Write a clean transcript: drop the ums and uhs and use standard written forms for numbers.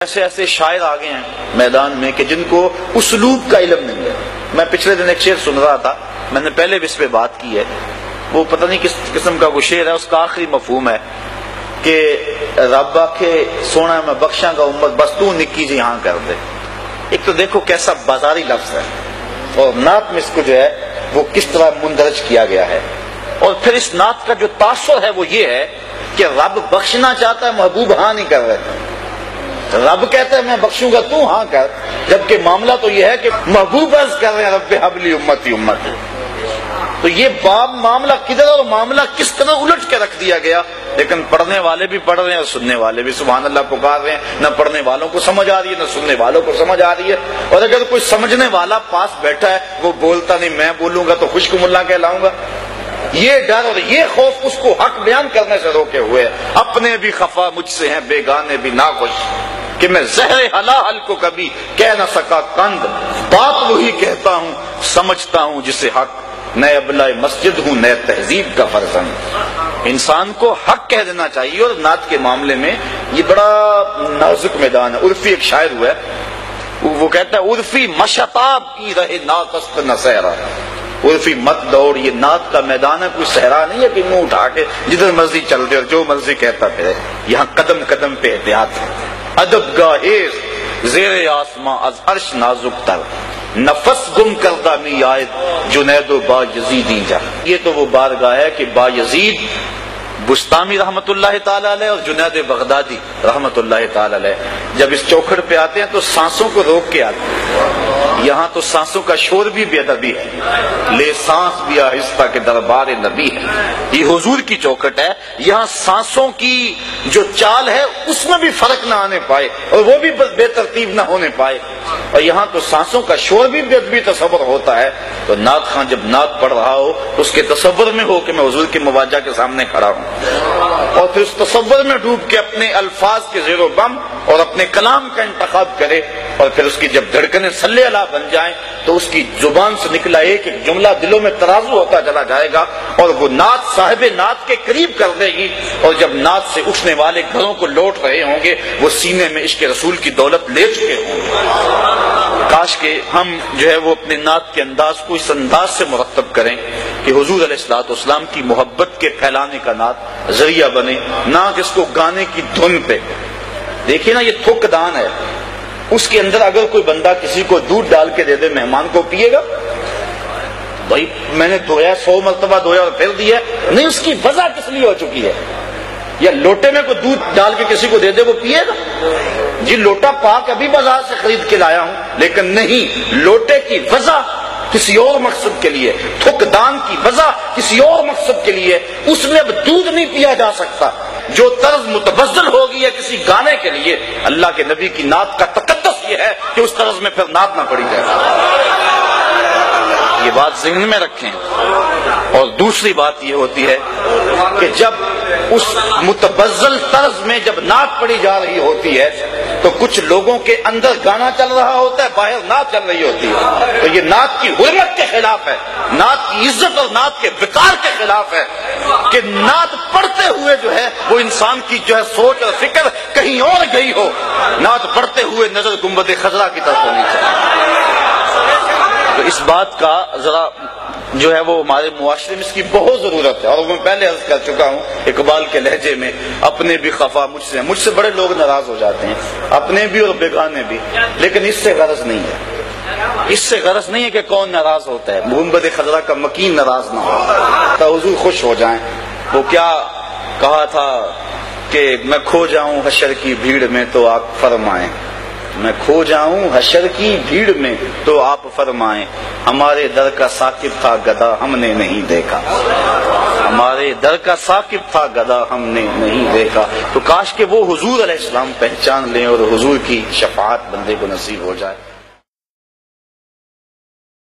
ایسے ایسے شاعر آگے ہیں میدان میں کہ جن کو اسلوب کا علم نہیں ہے۔ میں پچھلے دن ایک شعر سن رہا تھا، میں نے پہلے بھی اس پہ بات کی ہے، وہ پتہ نہیں کس قسم کا وہ شعر ہے، اس کا آخری مفہوم ہے کہ رب آکھے سونا میں بخشاں گا امت بس تو نکی جی ہاں کر دے۔ ایک تو دیکھو کیسا بازاری لفظ ہے، اور نعت میں اس کو جو ہے وہ کس طرح مندرج کیا گیا ہے، اور پھر اس نعت کا جو تاثر ہے وہ یہ ہے کہ رب بخشنا چاہتا ہے، محبوب ہاں نہیں کر رہے۔ رب کہتا ہے میں بخشوں گا تو ہاں کر، جبکہ معاملہ تو یہ ہے کہ محبوب عرض کر رہے ہیں رب حبلی امتی امتی۔ تو یہ باب معاملہ کدھر اور معاملہ کس طرح الٹ کے رکھ دیا گیا، لیکن پڑھنے والے بھی پڑھ رہے ہیں اور سننے والے بھی سبحان اللہ پکار رہے ہیں، نہ پڑھنے والوں کو سمجھ آ رہی ہے نہ سننے والوں کو سمجھ آ رہی ہے۔ اور اگر کوئی سمجھنے والا پاس بیٹھا ہے وہ بولتا نہیں، میں بولوں گا تو خشک ملا کہلاؤں گا، یہ ڈر اور یہ خوف اس کو حق بیان کرنے سے روکے ہوئے ہے۔ اپنے بھی خفا مجھ سے ہیں بیگانے بھی ناخوش، کہ میں زہر حلال کو کبھی کہہ نہ سکا کند، بات وہی کہتا ہوں سمجھتا ہوں جسے حق، نئے ابلہ مسجد ہوں نئے تہذیب کا فرزند۔ انسان کو حق کہہ دینا چاہیے، اور نعت کے معاملے میں یہ بڑا نازک میدان ہے۔ عرفی ایک شاعر ہوا ہے، وہ کہتا ہے عرفی مشتاب کی رہے ناقص نہ صحرا، عرفی مت دوڑ، یہ نعت کا میدان ہے، کوئی صحرا نہیں ہے کہ منہ اٹھا کے جدھر مرضی چل دے اور جو مرضی کہتا پھرے، یہاں قدم قدم پہ احتیاط ہے۔ ادب گاہیز زیر آسماں از عرش نازک تر، نفس گم کردہ می آئد جنید و با یزیدی جا۔ یہ تو وہ بارگاہ ہے کہ با یزید بستامی رحمت اللہ تعالی علیہ اور جنید بغدادی رحمت اللہ تعالی علیہ جب اس چوکھٹ پہ آتے ہیں تو سانسوں کو روک کے آتے ہیں۔ یہاں تو سانسوں کا شور بھی بے ادبی ہے، لے سانس بھی آہستہ کے دربار نبی ہے۔ یہ حضور کی چوکھٹ ہے، یہاں سانسوں کی جو چال ہے اس میں بھی فرق نہ آنے پائے اور وہ بھی بے ترتیب نہ ہونے پائے، اور یہاں تو سانسوں کا شور بھی بے ادبی تصور ہوتا ہے۔ تو نعت خواں جب نعت پڑھ رہا ہو اس کے تصور میں ہو کہ میں حضور کے مواجہ کے سامنے کھڑا ہوں، اور پھر اس تصور میں ڈوب کے اپنے الفاظ کے زیر و بم اور اپنے کلام کا انتخاب کرے، اور پھر اس کی جب دھڑکنیں صلی اللہ بن جائیں تو اس کی زبان سے نکلا ایک ایک جملہ دلوں میں ترازو ہوتا چلا جائے گا، اور وہ نعت صاحب نعت کے قریب کر دے گی، اور جب نعت سے اٹھنے والے گھروں کو لوٹ رہے ہوں گے وہ سینے میں عشق رسول کی دولت لے چکے ہوں گے۔ کاش کہ ہم جو ہے وہ اپنے نعت کے انداز کو اس انداز سے مرتب کریں کہ حضور علیہ الصلوۃ والسلام کی محبت کے پھیلانے کا نعت ذریعہ بنے، نہ کہ اس کو گانے کی دھن پہ۔ دیکھیے نا، یہ تھک دان ہے، اس کے اندر اگر کوئی بندہ کسی کو دودھ ڈال کے دے دے مہمان کو، پیے گا؟ بھائی میں نے دھویا 100 مرتبہ دھویا اور پھر دیا نہیں، اس کی وجہ کس لیے ہو چکی ہے؟ یا لوٹے میں کوئی دودھ ڈال کے کسی کو دے دے وہ پیے گا؟ جی لوٹا پاک ابھی بازار سے خرید کے لایا ہوں، لیکن نہیں، لوٹے کی وجہ کسی اور مقصد کے لیے، تھک دان کی وجہ کسی اور مقصد کے لیے، اس میں اب دودھ نہیں پیا جا سکتا۔ جو طرز متبذل ہوگی ہے کسی گانے کے لیے، اللہ کے نبی کی نعت کا تقدس یہ ہے کہ اس طرز میں پھر نعت نہ پڑی جائے۔ یہ بات ذہن میں رکھیں۔ اور دوسری بات یہ ہوتی ہے کہ جب اس متبذل طرز میں جب نعت پڑی جا رہی ہوتی ہے تو کچھ لوگوں کے اندر گانا چل رہا ہوتا ہے، باہر نعت چل رہی ہوتی ہے، تو یہ نعت کی حرمت کے خلاف ہے، نعت کی عزت اور نعت کے وقار کے خلاف ہے کہ نعت پڑھتے ہوئے جو ہے وہ انسان کی جو ہے سوچ اور فکر کہیں اور گئی ہو، نعت پڑھتے ہوئے نظر گنبد خضرا کی طرف ہونی چاہیے۔ تو اس بات کا ذرا جو ہے وہ ہمارے معاشرے میں اس کی بہت ضرورت ہے، اور میں پہلے عرض کر چکا ہوں اقبال کے لہجے میں، اپنے بھی خفا مجھ سے بڑے لوگ ناراض ہو جاتے ہیں، اپنے بھی اور بیگانے بھی، لیکن اس سے غرض نہیں ہے، اس سے غرض نہیں ہے کہ کون ناراض ہوتا ہے، گنبد خضرا کا مکین ناراض نہ ہو تو حضور خوش ہو جائیں۔ وہ کیا کہا تھا کہ میں کھو جاؤں حشر کی بھیڑ میں تو آپ فرمائیں، میں کھو جاؤں حشر کی بھیڑ میں تو آپ فرمائیں، ہمارے در کا ثاقب تھا گدا ہم نے نہیں دیکھا، ہمارے در کا ثاقب تھا گدا ہم نے نہیں دیکھا۔ تو کاش کہ وہ حضور علیہ السلام پہچان لیں اور حضور کی شفاعت بندے کو نصیب ہو جائے۔